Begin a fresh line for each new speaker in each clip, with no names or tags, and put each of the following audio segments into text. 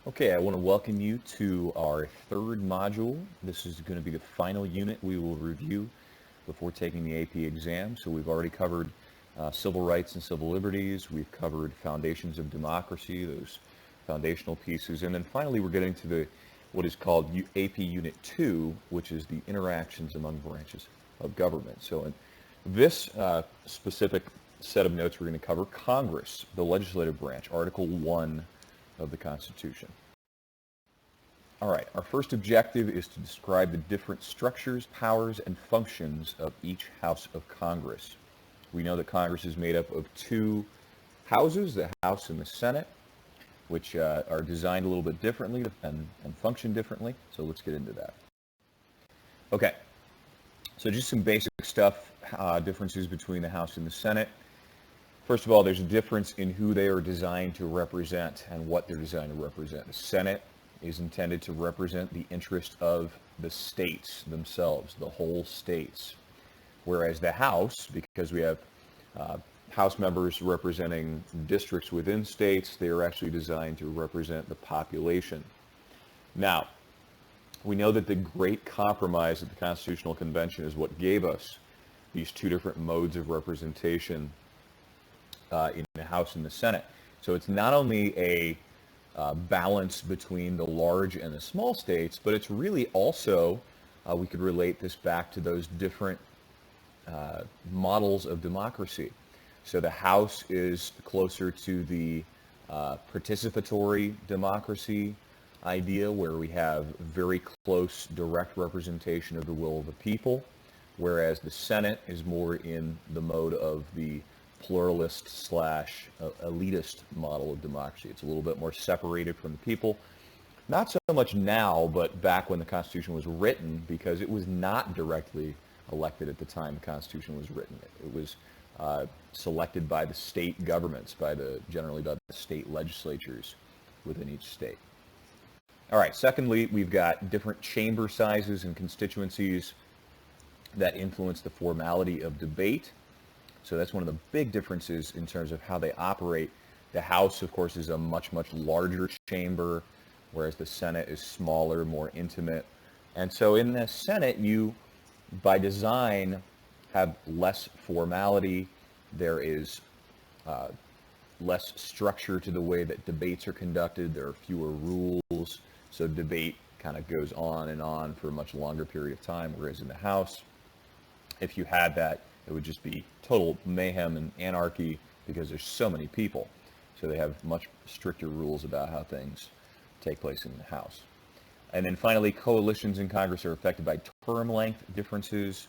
Okay, I want to welcome you to our third module. This is going to be the final unit we will review before taking the AP exam. So we've already covered civil rights and civil liberties. We've covered foundations of democracy, those foundational pieces. And then finally we're getting to what is called AP Unit 2, which is the interactions among branches of government. So in this specific set of notes, we're going to cover Congress, the legislative branch, Article 1 of the Constitution. All right, our first objective is to describe the different structures, powers, and functions of each House of Congress. We know that Congress is made up of two houses, the House and the Senate, which are designed a little bit differently and function differently. So let's get into that. Okay, so just some basic stuff, differences between the House and the Senate. First of all, there's a difference in who they are designed to represent and what they're designed to represent. The Senate is intended to represent the interest of the states themselves, the whole states. Whereas the House, because we have House members representing districts within states, they are actually designed to represent the population. Now, we know that the Great Compromise at the Constitutional Convention is what gave us these two different modes of representation in the House and the Senate. So it's not only a balance between the large and the small states, but it's really also, we could relate this back to those different models of democracy. So the House is closer to the participatory democracy idea, where we have very close direct representation of the will of the people, whereas the Senate is more in the mode of the pluralist slash elitist model of democracy. It's a little bit more separated from the people. Not so much now, but back when the Constitution was written, because it was not directly elected at the time the Constitution was written. It was selected by the state governments, generally by the state legislatures within each state. All right, secondly, we've got different chamber sizes and constituencies that influence the formality of debate. So that's one of the big differences in terms of how they operate. The House, of course, is a much, much larger chamber, whereas the Senate is smaller, more intimate. And so in the Senate, you, by design, have less formality. There is less structure to the way that debates are conducted. There are fewer rules. So debate kind of goes on and on for a much longer period of time, whereas in the House, if you had that, it would just be total mayhem and anarchy because there's so many people. So they have much stricter rules about how things take place in the House. And then finally, coalitions in Congress are affected by term length differences.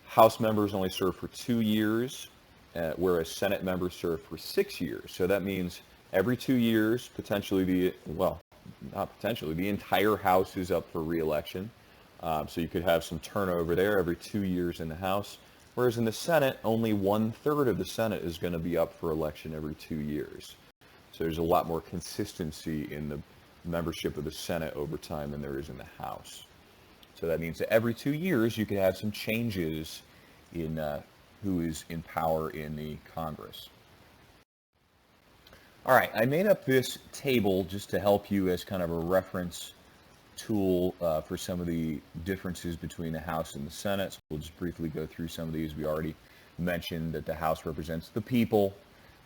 House members only serve for 2 years, whereas Senate members serve for 6 years. So that means every 2 years, the entire House is up for re-election. So you could have some turnover there every 2 years in the House. Whereas in the Senate, only 1/3 of the Senate is going to be up for election every 2 years. So there's a lot more consistency in the membership of the Senate over time than there is in the House. So that means that every 2 years you could have some changes in who is in power in the Congress. All right, I made up this table just to help you as kind of a reference tool for some of the differences between the House and the Senate. So we'll just briefly go through some of these. We already mentioned that the House represents the people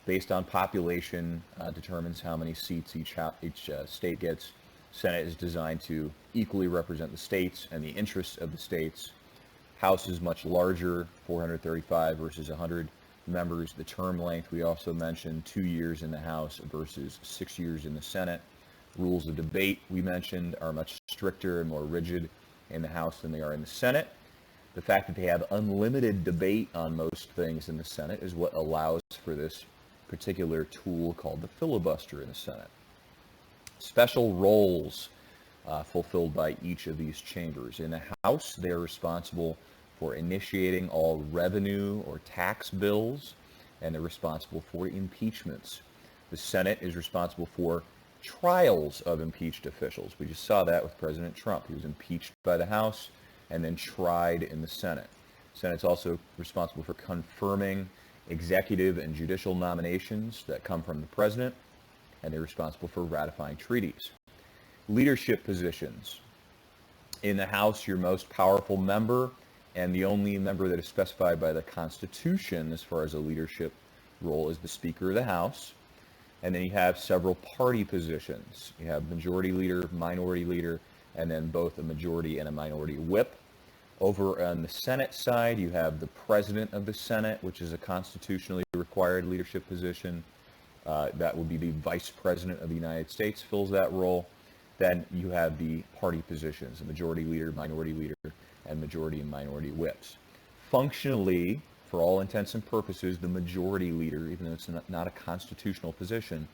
based on population, determines how many seats each state gets. Senate is designed to equally represent the states and the interests of the states. House is much larger, 435 versus 100 members. The term length, we also mentioned 2 years in the House versus 6 years in the Senate. Rules of debate, we mentioned, are much stricter and more rigid in the House than they are in the Senate. The fact that they have unlimited debate on most things in the Senate is what allows for this particular tool called the filibuster in the Senate. Special roles fulfilled by each of these chambers. In the House, they are responsible for initiating all revenue or tax bills, and they're responsible for impeachments. The Senate is responsible for trials of impeached officials. We just saw that with President Trump. He was impeached by the House and then tried in the Senate. The Senate's also responsible for confirming executive and judicial nominations that come from the president, and they're responsible for ratifying treaties. Leadership positions. In the House, your most powerful member and the only member that is specified by the Constitution as far as a leadership role is the Speaker of the House. And then you have several party positions. You have majority leader, minority leader, and then both a majority and a minority whip. Over on the Senate side, you have the President of the Senate, which is a constitutionally required leadership position. That would be the Vice President of the United States, fills that role. Then you have the party positions, the majority leader, minority leader, and majority and minority whips. Functionally, for all intents and purposes, the majority leader, even though it's not a constitutional position,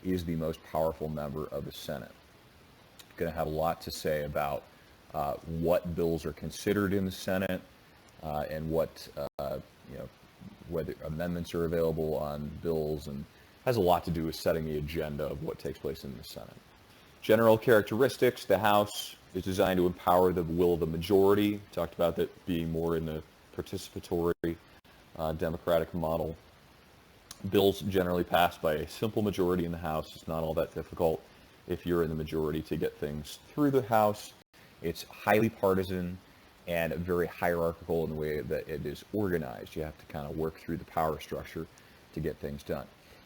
is the most powerful member of the Senate. Going to have a lot to say about what bills are considered in the Senate and what, whether amendments are available on bills, and has a lot to do with setting the agenda of what takes place in the Senate. General characteristics: the House is designed to empower the will of the majority. Talked about that being more in the participatory democratic model. Bills generally pass by a simple majority in the House. It's not all that difficult if you're in the majority to get things through the House. It's highly partisan and very hierarchical in the way that it is organized. You have to kind of work through the power structure to get things done.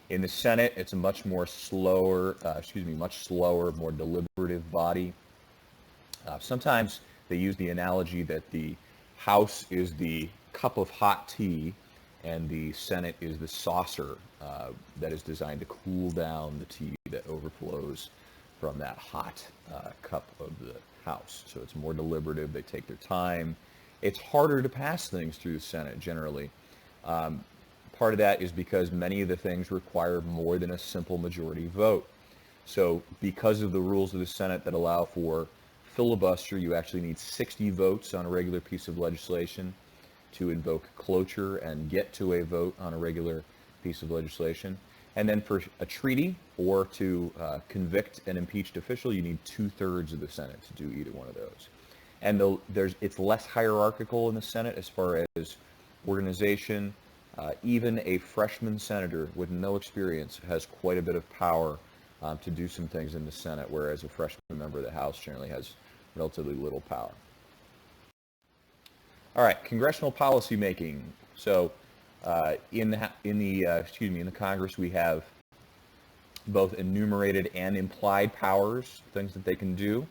In the Senate, it's a much slower, more deliberative body. Sometimes they use the analogy that the House is the cup of hot tea and the Senate is the saucer that is designed to cool down the tea that overflows from that hot cup of the House. So it's more deliberative. They take their time. It's harder to pass things through the Senate generally. Part of that is because many of the things require more than a simple majority vote. So because of the rules of the Senate that allow for filibuster, you actually need 60 votes on a regular piece of legislation to invoke cloture and get to a vote on a regular piece of legislation. And then for a treaty or to convict an impeached official, you need 2/3 of the Senate to do either one of those. And it's less hierarchical in the Senate as far as organization. Even a freshman senator with no experience has quite a bit of power to do some things in the Senate, whereas a freshman member of the House generally has relatively little power. All right, congressional policy making. So in the Congress, we have both enumerated and implied powers, things that they can do.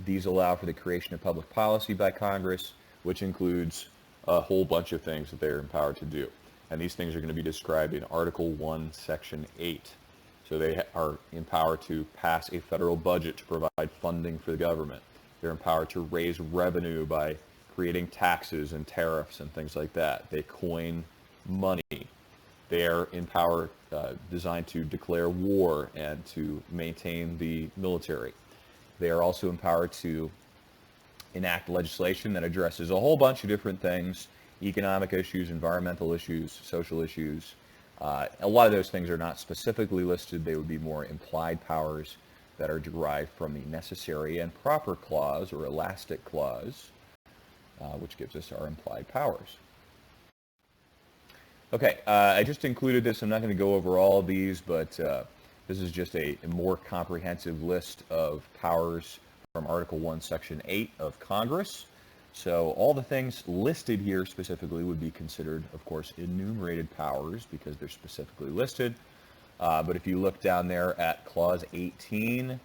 These allow for the creation of public policy by Congress, which includes a whole bunch of things that they're empowered to do. And these things are going to be described in Article 1, Section 8. So they are empowered to pass a federal budget to provide funding for the government. They're empowered to raise revenue by creating taxes and tariffs and things like that. They coin money. They are empowered, designed to declare war and to maintain the military. They are also empowered to enact legislation that addresses a whole bunch of different things: economic issues, environmental issues, social issues. A lot of those things are not specifically listed. They would be more implied powers that are derived from the necessary and proper clause or elastic clause, which gives us our implied powers. Okay, I just included this. I'm not going to go over all of these, but this is just a more comprehensive list of powers from Article 1, Section 8 of Congress. So all the things listed here specifically would be considered, of course, enumerated powers because they're specifically listed. But if you look down there at Clause 18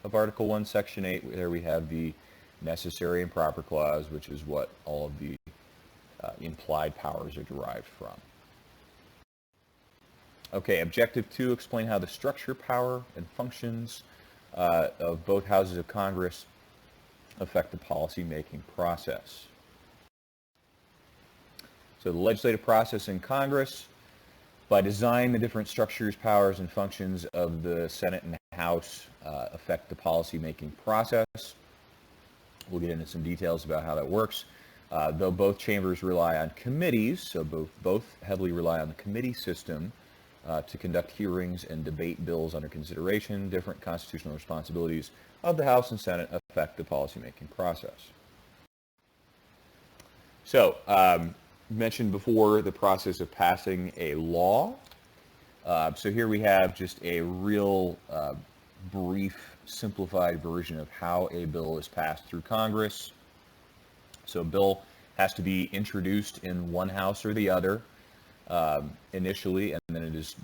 of Article 1, Section 8, there we have the necessary and proper clause, which is what all of the implied powers are derived from. Okay, Objective 2, explain how the structure, power, and functions of both houses of Congress affect the policy-making process. So the legislative process in Congress, by design, the different structures, powers, and functions of the Senate and the House affect the policy-making process. We'll get into some details about how that works. Though both chambers rely on committees, so both heavily rely on the committee system to conduct hearings and debate bills under consideration, different constitutional responsibilities of the House and Senate affect the policymaking process. So, mentioned before the process of passing a law. So here we have just a real brief, simplified version of how a bill is passed through Congress. So a bill has to be introduced in one house or the other initially, and then it is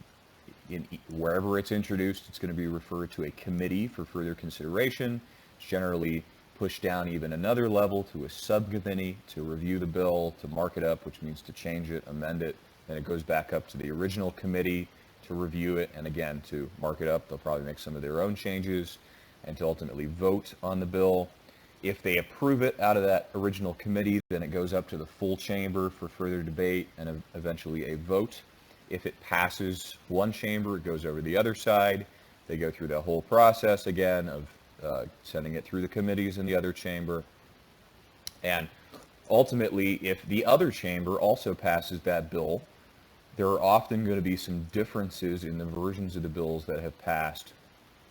wherever it's introduced, it's going to be referred to a committee for further consideration. It's generally pushed down even another level to a subcommittee to review the bill, to mark it up, which means to change it, amend it. Then it goes back up to the original committee to review it, and again, to mark it up. They'll probably make some of their own changes, and to ultimately vote on the bill. If they approve it out of that original committee, then it goes up to the full chamber for further debate and eventually a vote. If it passes one chamber, it goes over the other side. They go through the whole process again of sending it through the committees in the other chamber. And ultimately, if the other chamber also passes that bill, there are often going to be some differences in the versions of the bills that have passed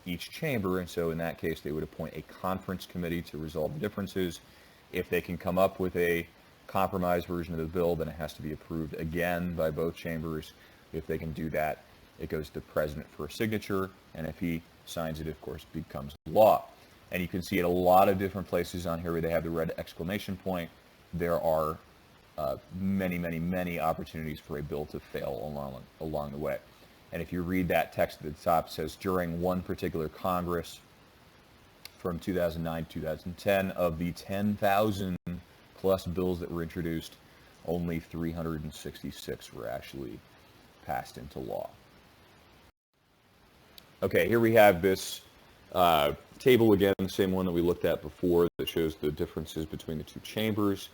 each chamber, and so in that case they would appoint a conference committee to resolve the differences. If they can come up with a compromise version of the bill, then it has to be approved again by both chambers. If they can do that, it goes to the president for a signature, and if he signs it, of course, it becomes law. And you can see at a lot of different places on here where they have the red exclamation point, there are many opportunities for a bill to fail along the way. And if you read that text at the top, it says during one particular Congress from 2009 to 2010, of the 10,000 plus bills that were introduced, only 366 were actually passed into law. Okay, here we have this table again, the same one that we looked at before, that shows the differences between the two chambers.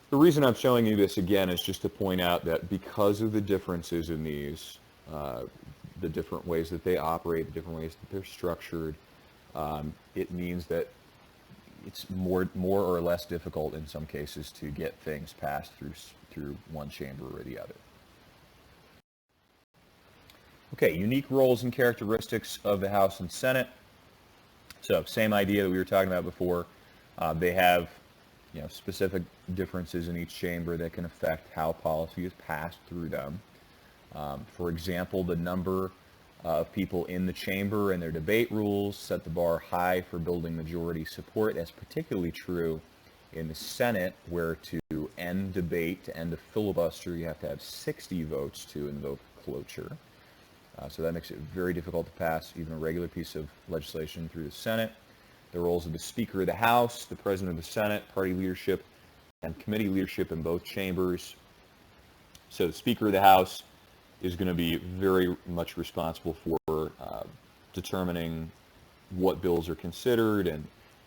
The reason I'm showing you this again is just to point out that because of the differences in these, the different ways that they operate, the different ways that they're structured, it means that it's more or less difficult in some cases to get things passed through one chamber or the other. Okay, unique roles and characteristics of the House and Senate. So same idea that we were talking about before. They have specific differences in each chamber that can affect how policy is passed through them. For example, the number of people in the chamber and their debate rules set the bar high for building majority support. That's particularly true in the Senate, where to end debate, to end a filibuster, you have to have 60 votes to invoke cloture. So that makes it very difficult to pass even a regular piece of legislation through the Senate. The roles of the Speaker of the House, the President of the Senate, party leadership, and committee leadership in both chambers. So the Speaker of the House is going to be very much responsible for determining what bills are considered and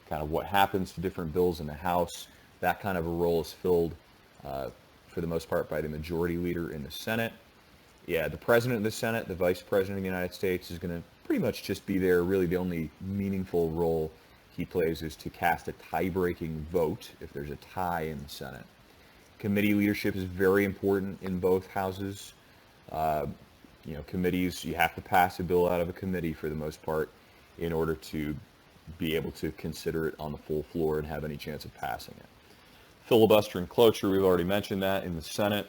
kind of what happens to different bills in the House. That kind of a role is filled for the most part by the majority leader in the Senate. Yeah, the President of the Senate, the Vice President of the United States, is going to pretty much just be there. Really the only meaningful role he plays is to cast a tie-breaking vote if there's a tie in the Senate. Committee leadership is very important in both houses. Committees, you have to pass a bill out of a committee for the most part in order to be able to consider it on the full floor and have any chance of passing it. Filibuster and cloture, we've already mentioned that in the Senate.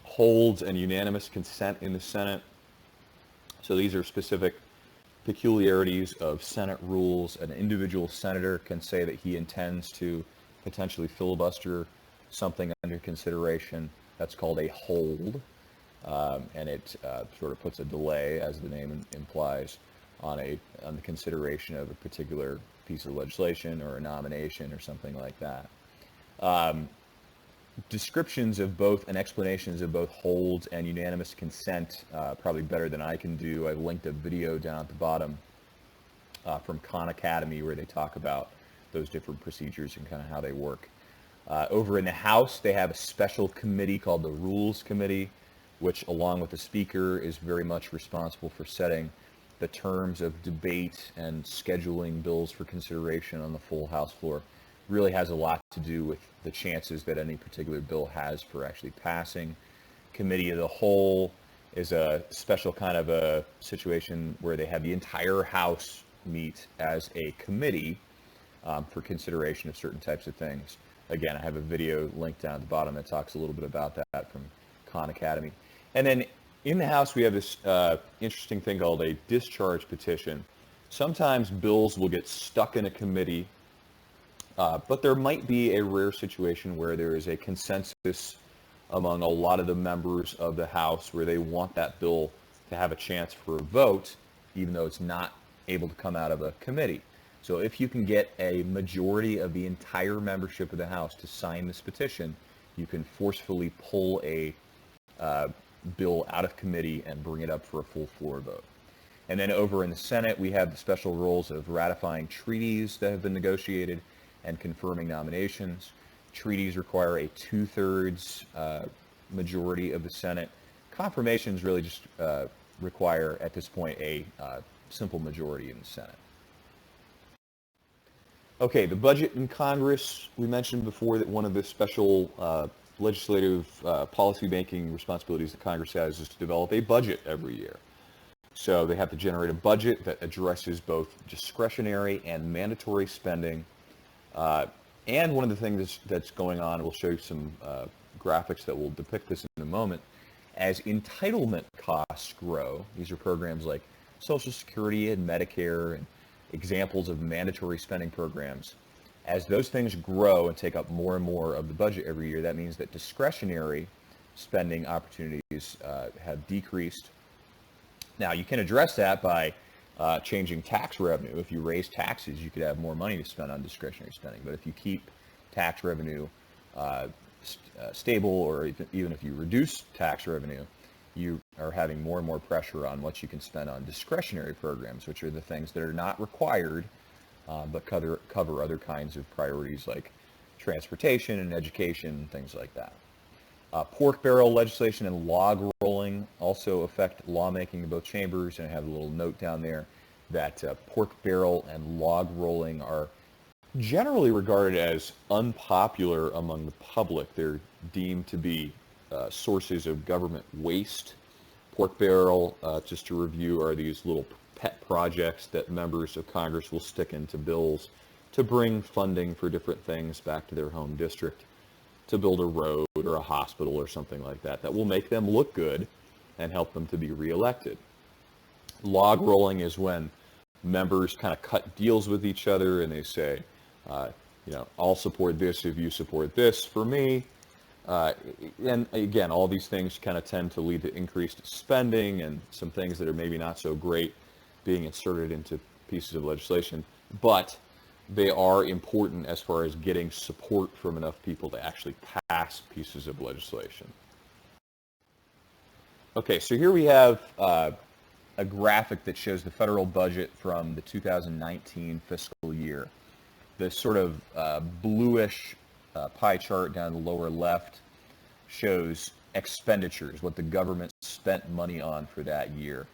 Holds and unanimous consent in the Senate. So these are specific peculiarities of Senate rules. An individual senator can say that he intends to potentially filibuster something under consideration. That's called a hold, and it sort of puts a delay, as the name implies, on the consideration of a particular piece of legislation or a nomination or something like that. Descriptions of both and explanations of both holds and unanimous consent, probably better than I can do. I've linked a video down at the bottom from Khan Academy where they talk about those different procedures and kind of how they work. Over in the House, they have a special committee called the Rules Committee, which along with the Speaker is very much responsible for setting the terms of debate and scheduling bills for consideration on the full House floor. Really has a lot to do with the chances that any particular bill has for actually passing. Committee of the Whole is a special kind of a situation where they have the entire House meet as a committee for consideration of certain types of things. Again, I have a video linked down at the bottom that talks a little bit about that from Khan Academy. And then In the House, we have this interesting thing called a discharge petition. Sometimes bills will get stuck in a committee, but there might be a rare situation where there is a consensus among a lot of the members of the House where they want that bill to have a chance for a vote, even though it's not able to come out of a committee. So if you can get a majority of the entire membership of the House to sign this petition, you can forcefully pull a bill out of committee and bring it up for a full floor vote. And then over in the Senate, we have the special roles of ratifying treaties that have been negotiated and confirming nominations. Treaties require a 2/3 majority of the Senate. Confirmations really just require, at this point, a simple majority in the Senate. Okay, the budget in Congress. We mentioned before that one of the special legislative policy-making responsibilities that Congress has is to develop a budget every year. So they have to generate a budget that addresses both discretionary and mandatory spending. And one of the things that's going on, we'll show you some graphics that will depict this in a moment, as entitlement costs grow. These are programs like Social Security and Medicare and examples of mandatory spending programs. As those things grow and take up more and more of the budget every year, that means that discretionary spending opportunities have decreased. Now, you can address that by changing tax revenue. If you raise taxes, you could have more money to spend on discretionary spending. But if you keep tax revenue stable, or even if you reduce tax revenue, you are having more and more pressure on what you can spend on discretionary programs, which are the things that are not required, but cover other kinds of priorities like transportation and education and things like that. Pork barrel legislation and log rolling also affect lawmaking in both chambers, and I have a little note down there that pork barrel and log rolling are generally regarded as unpopular among the public. They're deemed to be sources of government waste. Pork barrel, just to review, are these little pet projects that members of Congress will stick into bills to bring funding for different things back to their home district, to build a road or a hospital or something like that, that will make them look good and help them to be reelected. Log rolling is when members kind of cut deals with each other and they say, I'll support this if you support this for me. And again, all these things kind of tend to lead to increased spending and some things that are maybe not so great being inserted into pieces of legislation, but they are important as far as getting support from enough people to actually pass pieces of legislation. Okay, so here we have a graphic that shows the federal budget from the 2019 fiscal year. The sort of bluish pie chart down the lower left shows expenditures, what the government spent money on for that year.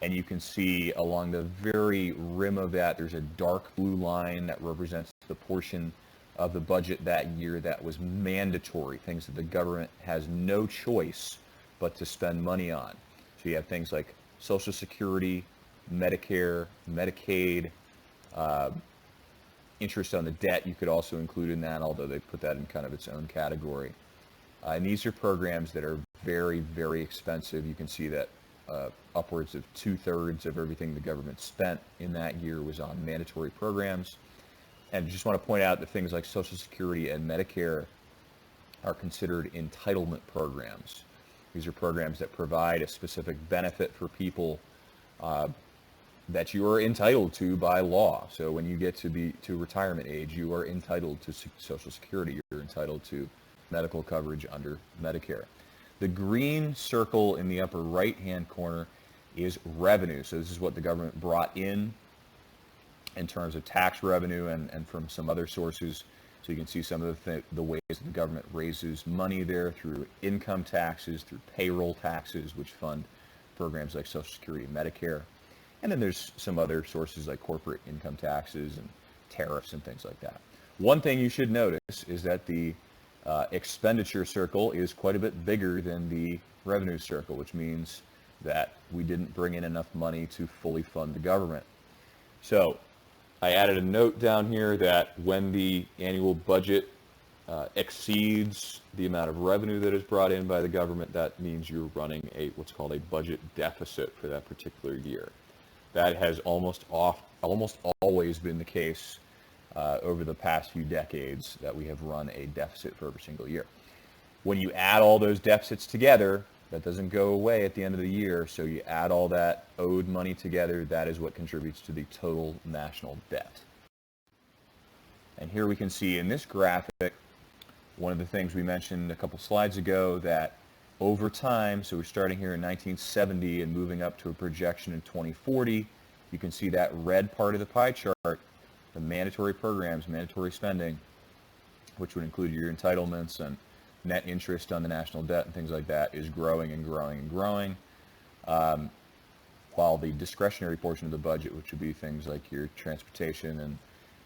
And you can see along the very rim of that, there's a dark blue line that represents the portion of the budget that year that was mandatory, things that the government has no choice but to spend money on. So you have things like Social Security, Medicare, Medicaid, interest on the debt you could also include in that, although they put that in kind of its own category. And these are programs that are very, very expensive. You can see that upwards of 2/3 of everything the government spent in that year was on mandatory programs. And I just want to point out that things like Social Security and Medicare are considered entitlement programs. These are programs that provide a specific benefit for people that you are entitled to by law. So when you get to retirement age, you are entitled to Social Security. You're entitled to medical coverage under Medicare. The green circle in the upper right-hand corner is revenue. So this is what the government brought in terms of tax revenue and from some other sources. So you can see some of the ways that the government raises money there through income taxes, through payroll taxes, which fund programs like Social Security and Medicare. And then there's some other sources like corporate income taxes and tariffs and things like that. One thing you should notice is that the expenditure circle is quite a bit bigger than the revenue circle, which means that we didn't bring in enough money to fully fund the government. So I added a note down here that when the annual budget exceeds the amount of revenue that is brought in by the government, that means you're running what's called a budget deficit for that particular year. That has almost always been the case over the past few decades, that we have run a deficit for every single year. When you add all those deficits together, that doesn't go away at the end of the year, so you add all that owed money together, that is what contributes to the total national debt. And here we can see in this graphic, one of the things we mentioned a couple slides ago, that over time, so we're starting here in 1970 and moving up to a projection in 2040, you can see that red part of the pie chart, the mandatory programs, mandatory spending, which would include your entitlements and net interest on the national debt and things like that, is growing and growing and growing, while the discretionary portion of the budget, which would be things like your transportation and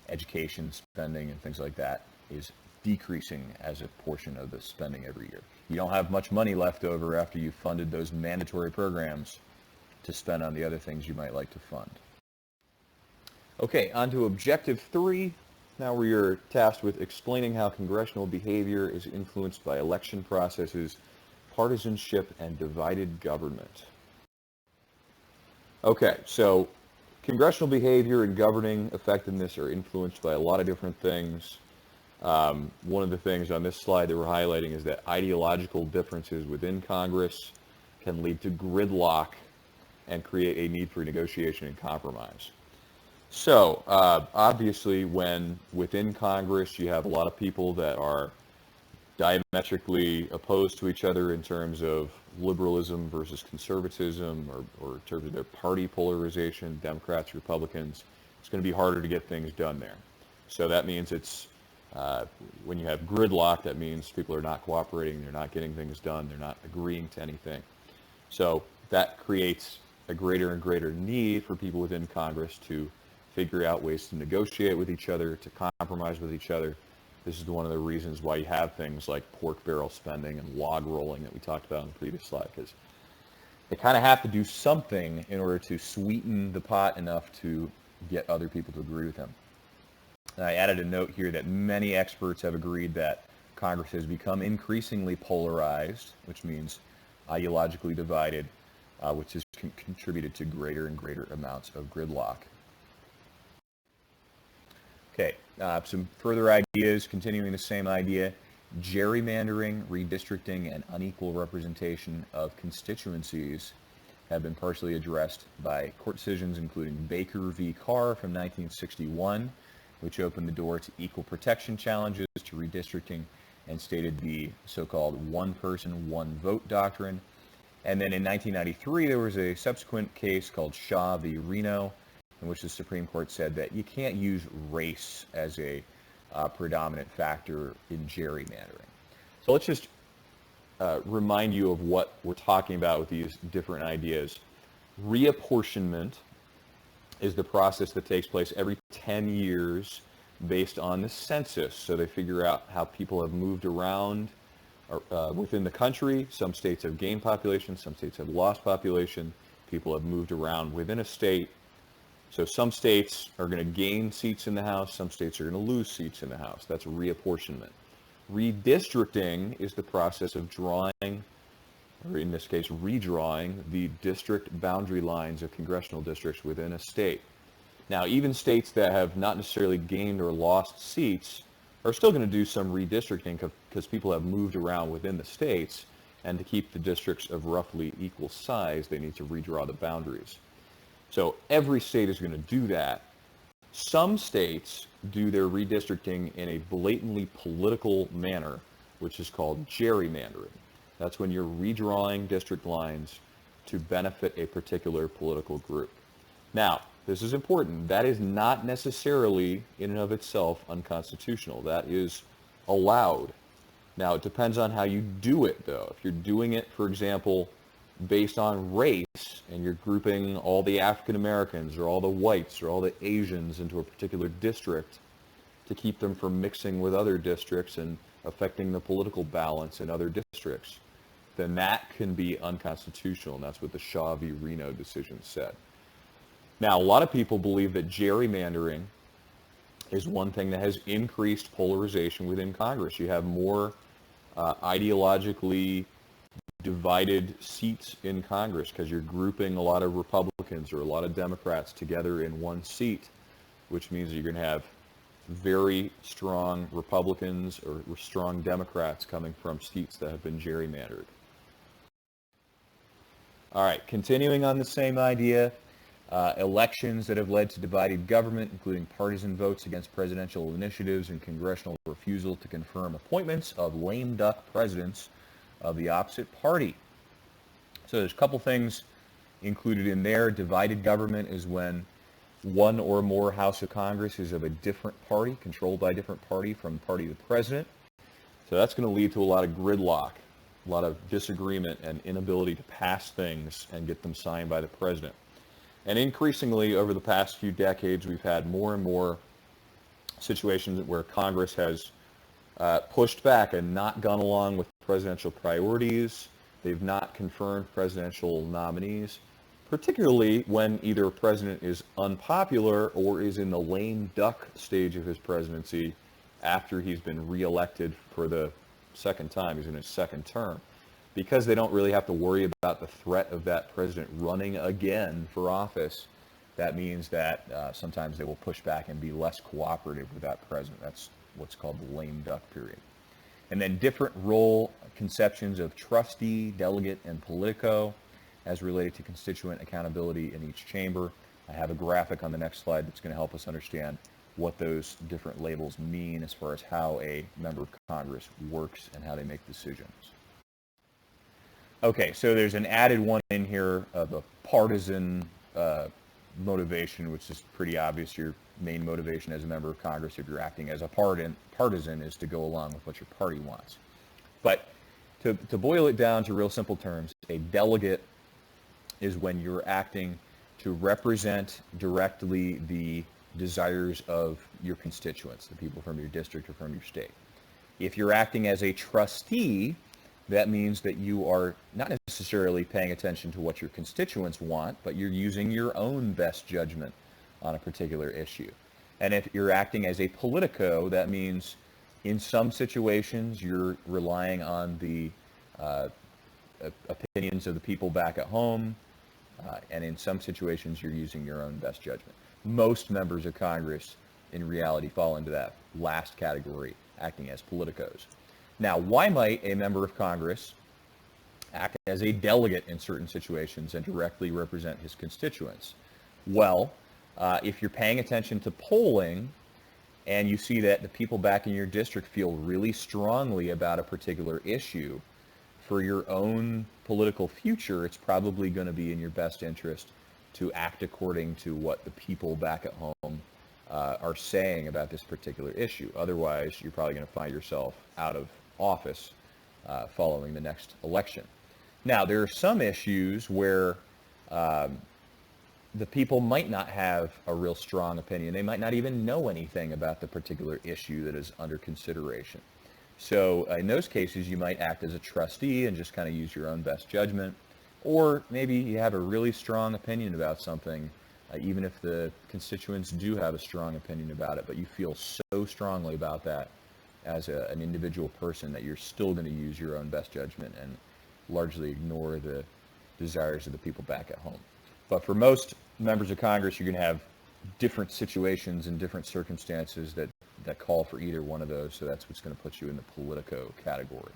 education spending and things like that, is decreasing as a portion of the spending every year. You don't have much money left over after you've funded those mandatory programs to spend on the other things you might like to fund. Okay, on to objective 3. Now we are tasked with explaining how congressional behavior is influenced by election processes, partisanship, and divided government. Okay, so congressional behavior and governing effectiveness are influenced by a lot of different things. One of the things on this slide that we're highlighting is that ideological differences within Congress can lead to gridlock and create a need for negotiation and compromise. So obviously, when within Congress you have a lot of people that are diametrically opposed to each other in terms of liberalism versus conservatism, or in terms of their party polarization, Democrats, Republicans, it's going to be harder to get things done there. So that means when you have gridlock, that means people are not cooperating, they're not getting things done, they're not agreeing to anything. So that creates a greater and greater need for people within Congress to figure out ways to negotiate with each other, to compromise with each other. This is one of the reasons why you have things like pork barrel spending and log rolling that we talked about in the previous slide, because they kind of have to do something in order to sweeten the pot enough to get other people to agree with them. And I added a note here that many experts have agreed that Congress has become increasingly polarized, which means ideologically divided, which has contributed to greater and greater amounts of gridlock. Okay, some further ideas, continuing the same idea. Gerrymandering, redistricting, and unequal representation of constituencies have been partially addressed by court decisions, including Baker v. Carr from 1961, which opened the door to equal protection challenges to redistricting and stated the so-called one person, one vote doctrine. And then in 1993, there was a subsequent case called Shaw v. Reno, in which the Supreme Court said that you can't use race as a predominant factor in gerrymandering. So let's just remind you of what we're talking about with these different ideas. Reapportionment is the process that takes place every 10 years based on the census. So they figure out how people have moved around within the country. Some states have gained population, some states have lost population. People have moved around within a state. So some states are going to gain seats in the House, some states are going to lose seats in the House. That's reapportionment. Redistricting is the process of drawing, or in this case, redrawing the district boundary lines of congressional districts within a state. Now, even states that have not necessarily gained or lost seats are still going to do some redistricting because people have moved around within the states, and to keep the districts of roughly equal size, they need to redraw the boundaries. So every state is going to do that. Some states do their redistricting in a blatantly political manner, which is called gerrymandering. That's when you're redrawing district lines to benefit a particular political group. Now, this is important. That is not necessarily, in and of itself, unconstitutional. That is allowed. Now, it depends on how you do it, though. If you're doing it, for example, based on race, and you're grouping all the African Americans or all the whites or all the Asians into a particular district to keep them from mixing with other districts and affecting the political balance in other districts, then that can be unconstitutional, and that's what the Shaw v. Reno decision said. Now, a lot of people believe that gerrymandering is one thing that has increased polarization within Congress. You have more ideologically divided seats in Congress because you're grouping a lot of Republicans or a lot of Democrats together in one seat, which means that you're going to have very strong Republicans or strong Democrats coming from seats that have been gerrymandered. All right, continuing on the same idea, elections that have led to divided government, including partisan votes against presidential initiatives and congressional refusal to confirm appointments of lame duck presidents of the opposite party. So there's a couple things included in there. Divided government is when one or more House of Congress is of a different party, controlled by a different party from the party of the president. So that's going to lead to a lot of gridlock, a lot of disagreement and inability to pass things and get them signed by the president. And increasingly over the past few decades, we've had more and more situations where Congress has pushed back and not gone along with presidential priorities. They've not confirmed presidential nominees, particularly when either a president is unpopular or is in the lame duck stage of his presidency after he's been reelected for the second time. He's in his second term. Because they don't really have to worry about the threat of that president running again for office, that means that sometimes they will push back and be less cooperative with that president. That's what's called the lame duck period. And then different role conceptions of trustee, delegate, and politico as related to constituent accountability in each chamber. I have a graphic on the next slide that's going to help us understand what those different labels mean as far as how a member of Congress works and how they make decisions. Okay, so there's an added one in here of a partisan motivation, which is pretty obvious. Your main motivation as a member of Congress, if you're acting as a partisan, is to go along with what your party wants. But to boil it down to real simple terms, a delegate is when you're acting to represent directly the desires of your constituents, the people from your district or from your state. If you're acting as a trustee, that means that you are not necessarily paying attention to what your constituents want, but you're using your own best judgment on a particular issue. And if you're acting as a politico, that means in some situations you're relying on the opinions of the people back at home, and in some situations you're using your own best judgment. Most members of Congress in reality fall into that last category, acting as politicos. Now, why might a member of Congress act as a delegate in certain situations and directly represent his constituents? Well, if you're paying attention to polling and you see that the people back in your district feel really strongly about a particular issue, for your own political future, it's probably going to be in your best interest to act according to what the people back at home are saying about this particular issue. Otherwise, you're probably going to find yourself out of office following the next election. Now, there are some issues where the people might not have a real strong opinion. They might not even know anything about the particular issue that is under consideration. So in those cases, you might act as a trustee and just kind of use your own best judgment. Or maybe you have a really strong opinion about something, even if the constituents do have a strong opinion about it, but you feel so strongly about that as an individual person that you're still going to use your own best judgment and largely ignore the desires of the people back at home. But for most members of Congress, you're going to have different situations and different circumstances that call for either one of those, so that's what's going to put you in the politico category.